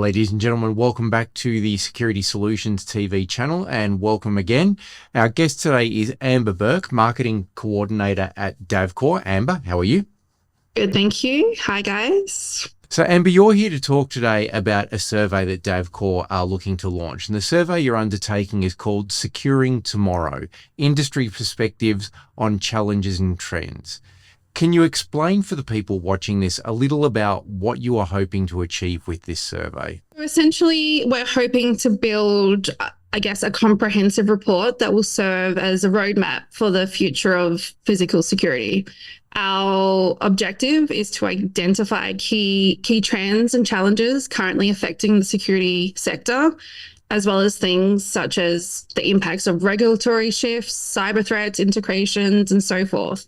ladies and gentlemen, welcome back to the Security Solutions TV channel, and welcome again. Our guest today is Amber Bourke, Marketing Coordinator at Davcor. Amber, how are you? Good, thank you. Hi, guys. So Amber, you're here to talk today about a survey that Davcor are looking to launch. And the survey you're undertaking is called Securing Tomorrow, Industry Perspectives on Challenges and Trends. Can you explain for the people watching this a little about what you are hoping to achieve with this survey? Essentially, we're hoping to build, a comprehensive report that will serve as a roadmap for the future of physical security. Our objective is to identify key trends and challenges currently affecting the security sector, as well as things such as the impacts of regulatory shifts, cyber threats, integrations, and so forth.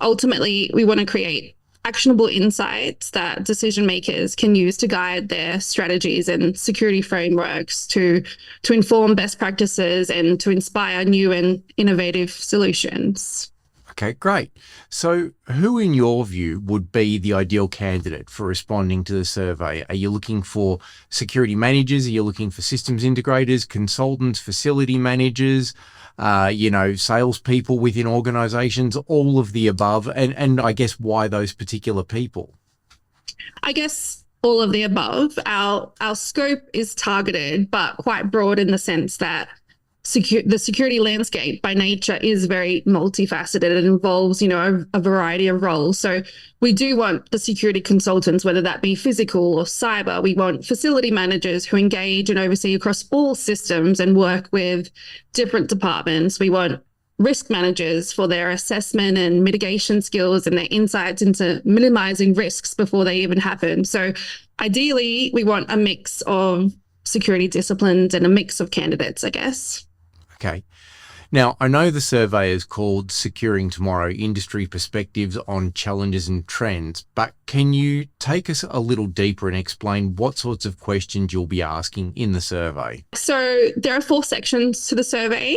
Ultimately, we want to create actionable insights that decision makers can use to guide their strategies and security frameworks to inform best practices and to inspire new and innovative solutions. Okay, great. So who, in your view, would be the ideal candidate for responding to the survey? Are you looking for security managers? Are you looking for systems integrators, consultants, facility managers, salespeople within organizations, all of the above? And I guess why those particular people? I guess all of the above. Our scope is targeted, but quite broad in the sense that the security landscape by nature is very multifaceted. It involves, a variety of roles. So we do want the security consultants, whether that be physical or cyber. We want facility managers who engage and oversee across all systems and work with different departments. We want risk managers for their assessment and mitigation skills and their insights into minimizing risks before they even happen. So ideally, we want a mix of security disciplines and a mix of candidates, I guess. Okay. Now, I know the survey is called Securing Tomorrow, Industry Perspectives on Challenges and Trends, but can you take us a little deeper and explain what sorts of questions you'll be asking in the survey? So there are 4 sections to the survey.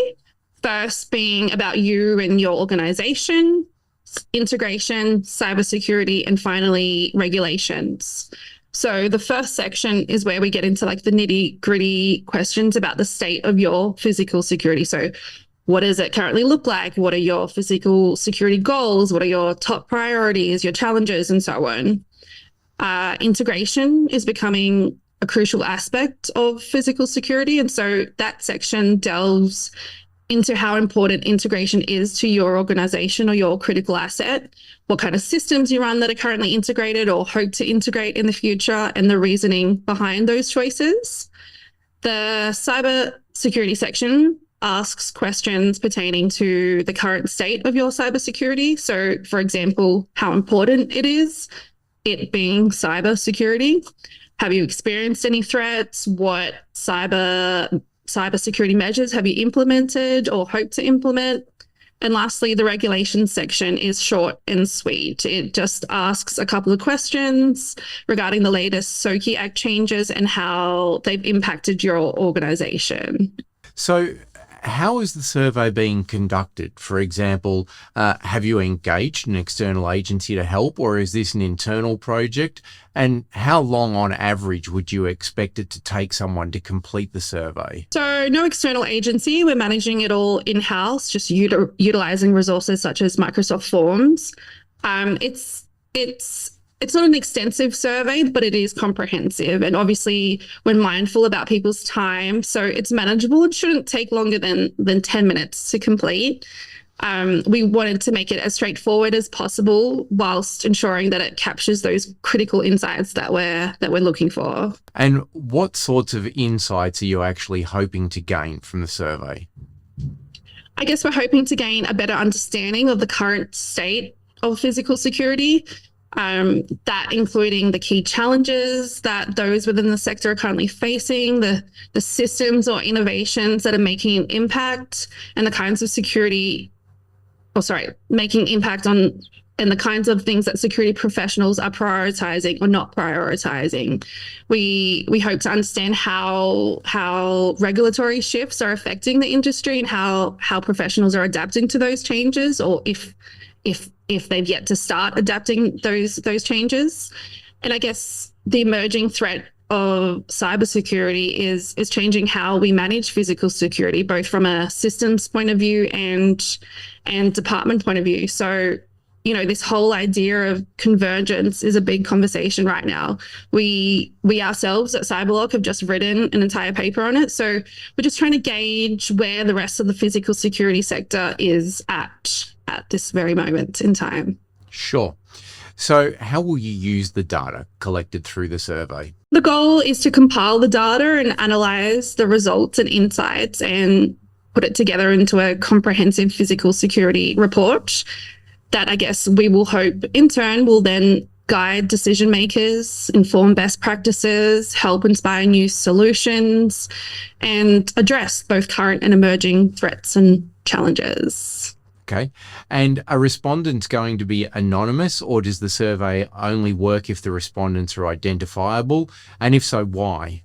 First being about you and your organization, integration, cybersecurity, and finally regulations. So the first section is where we get into the nitty gritty questions about the state of your physical security. So what does it currently look like? What are your physical security goals? What are your top priorities, your challenges, and so on? Integration is becoming a crucial aspect of physical security. And so that section delves into how important integration is to your organization or your critical asset, what kind of systems you run that are currently integrated or hope to integrate in the future, and the reasoning behind those choices. The cyber security section asks questions pertaining to the current state of your cybersecurity. So, for example, how important it is, it being cybersecurity. Have you experienced any threats? What cybersecurity measures have you implemented or hope to implement? And lastly, the regulations section is short and sweet. It just asks a couple of questions regarding the latest SOCI Act changes and how they've impacted your organization. So how is the survey being conducted? For example, have you engaged an external agency to help, or is this an internal project? And how long on average would you expect it to take someone to complete the survey? So no external agency. We're managing it all in-house, just utilizing resources such as Microsoft Forms. It's not an extensive survey, but it is comprehensive. And obviously, we're mindful about people's time. So it's manageable. It shouldn't take longer than 10 minutes to complete. We wanted to make it as straightforward as possible whilst ensuring that it captures those critical insights that we're looking for. And what sorts of insights are you actually hoping to gain from the survey? I guess we're hoping to gain a better understanding of the current state of physical security. That including the key challenges that those within the sector are currently facing, the systems or innovations that are making an impact, and the kinds of making impact on, and the kinds of things that security professionals are prioritizing or not prioritizing. We hope to understand how regulatory shifts are affecting the industry and how professionals are adapting to those changes, or if they've yet to start adapting those changes. And I guess the emerging threat of cybersecurity is changing how we manage physical security, both from a systems point of view and department point of view. So, this whole idea of convergence is a big conversation right now. We ourselves at Cyberlock have just written an entire paper on it. So we're just trying to gauge where the rest of the physical security sector is at this very moment in time. Sure. So how will you use the data collected through the survey? The goal is to compile the data and analyze the results and insights and put it together into a comprehensive physical security report that I guess we will hope in turn will then guide decision makers, inform best practices, help inspire new solutions, and address both current and emerging threats and challenges. Okay. And are respondents going to be anonymous, or does the survey only work if the respondents are identifiable? And if so, why?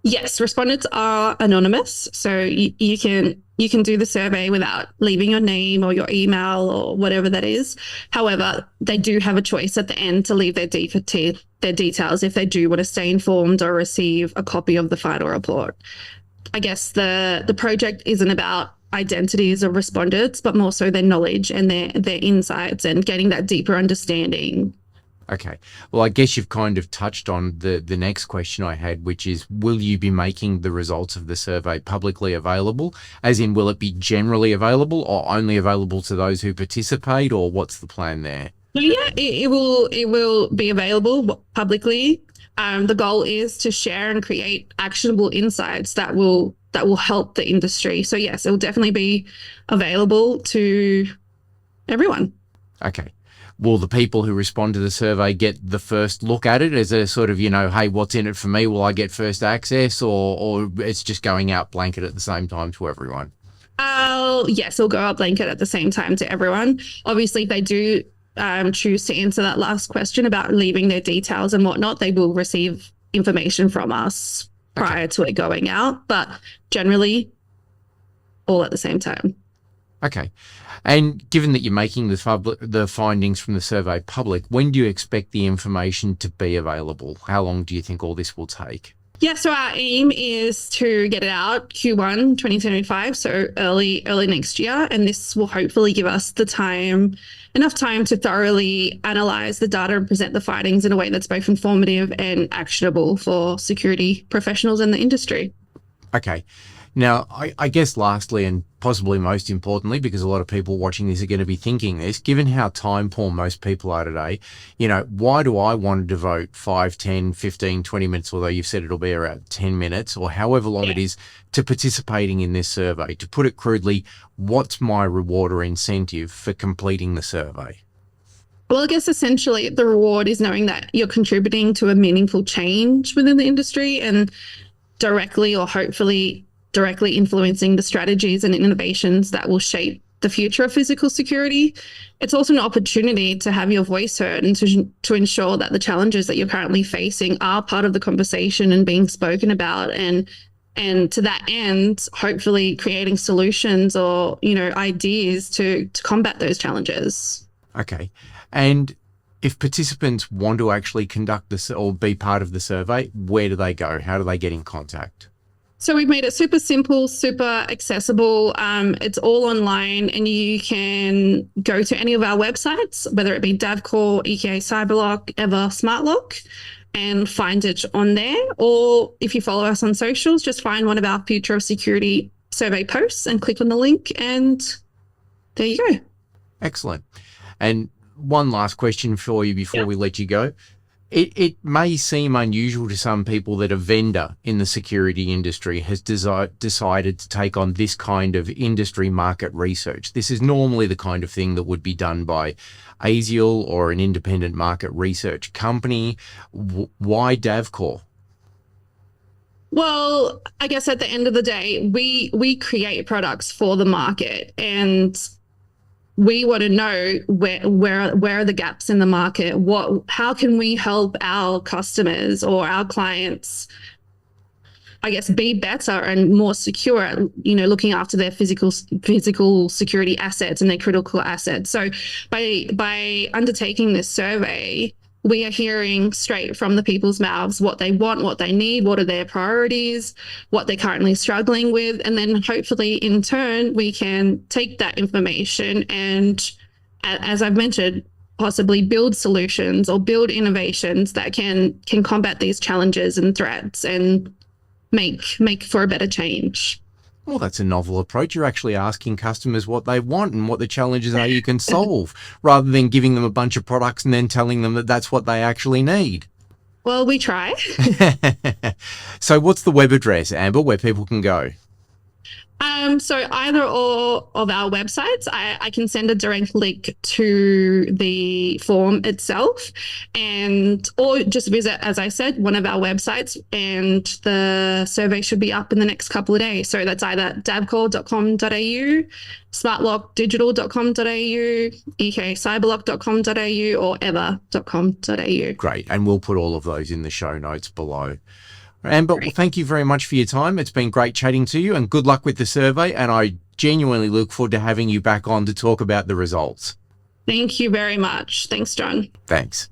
Yes, respondents are anonymous, so you can do the survey without leaving your name or your email or whatever that is. However, they do have a choice at the end to leave their details if they do want to stay informed or receive a copy of the final report. I guess the project isn't about identities of respondents, but more so their knowledge and their insights and getting that deeper understanding. Okay. Well, I guess you've kind of touched on the next question I had, which is, will you be making the results of the survey publicly available? As in, will it be generally available or only available to those who participate, or what's the plan there? So yeah, it will be available publicly. The goal is to share and create actionable insights that will help the industry. So yes, it will definitely be available to everyone. Okay. Will the people who respond to the survey get the first look at it as a sort of, hey, what's in it for me? Will I get first access, or it's just going out blanket at the same time to everyone? Yes, it'll go out blanket at the same time to everyone. Obviously, if they do choose to answer that last question about leaving their details and whatnot, they will receive information from us prior to it going out, but generally all at the same time. Okay. And given that you're making the findings from the survey public, when do you expect the information to be available? How long do you think all this will take? Yeah, so our aim is to get it out Q1 2025, so early next year, and this will hopefully give us enough time to thoroughly analyze the data and present the findings in a way that's both informative and actionable for security professionals in the industry. Okay. Now, I guess lastly, and possibly most importantly, because a lot of people watching this are going to be thinking this, given how time poor most people are today, why do I want to devote 5, 10, 15, 20 minutes, although you've said it'll be around 10 minutes or however long it is, to participating in this survey? To put it crudely, what's my reward or incentive for completing the survey? Well, I guess essentially the reward is knowing that you're contributing to a meaningful change within the industry and directly or hopefully directly influencing the strategies and innovations that will shape the future of physical security. It's also an opportunity to have your voice heard and to ensure that the challenges that you're currently facing are part of the conversation and being spoken about, and to that end, hopefully creating solutions or ideas to combat those challenges. Okay. And if participants want to actually conduct this or be part of the survey, where do they go? How do they get in contact? So we've made it super simple, super accessible. It's all online, and you can go to any of our websites, whether it be Davcor, EKA Cyberlock, Ever SmartLock, and find it on there. Or if you follow us on socials, just find one of our Future of Security survey posts and click on the link, and there you go. Excellent. And one last question for you before we let you go. It may seem unusual to some people that a vendor in the security industry has decided to take on this kind of industry market research. This is normally the kind of thing that would be done by ASIAL or an independent market research company. Why Davcor? Well, I guess at the end of the day, we create products for the market, and we want to know where are the gaps in the market? How can we help our customers or our clients, I guess, be better and more secure at, looking after their physical security assets and their critical assets. So by undertaking this survey, we are hearing straight from the people's mouths what they want, what they need, what are their priorities, what they're currently struggling with. And then hopefully, in turn, we can take that information and, as I've mentioned, possibly build solutions or build innovations that can combat these challenges and threats and make for a better change. Well, that's a novel approach. You're actually asking customers what they want and what the challenges are you can solve, rather than giving them a bunch of products and then telling them that that's what they actually need. Well, we try. So what's the web address, Amber, where people can go? So either or of our websites, I can send a direct link to the form itself, and or just visit, as I said, one of our websites, and the survey should be up in the next couple of days. So that's either davcor.com.au, smartlockdigital.com.au, ekcyberlock.com.au, or ever.com.au. Great. And we'll put all of those in the show notes below. Amber, well, thank you very much for your time. It's been great chatting to you, and good luck with the survey. And I genuinely look forward to having you back on to talk about the results. Thank you very much. Thanks, John. Thanks.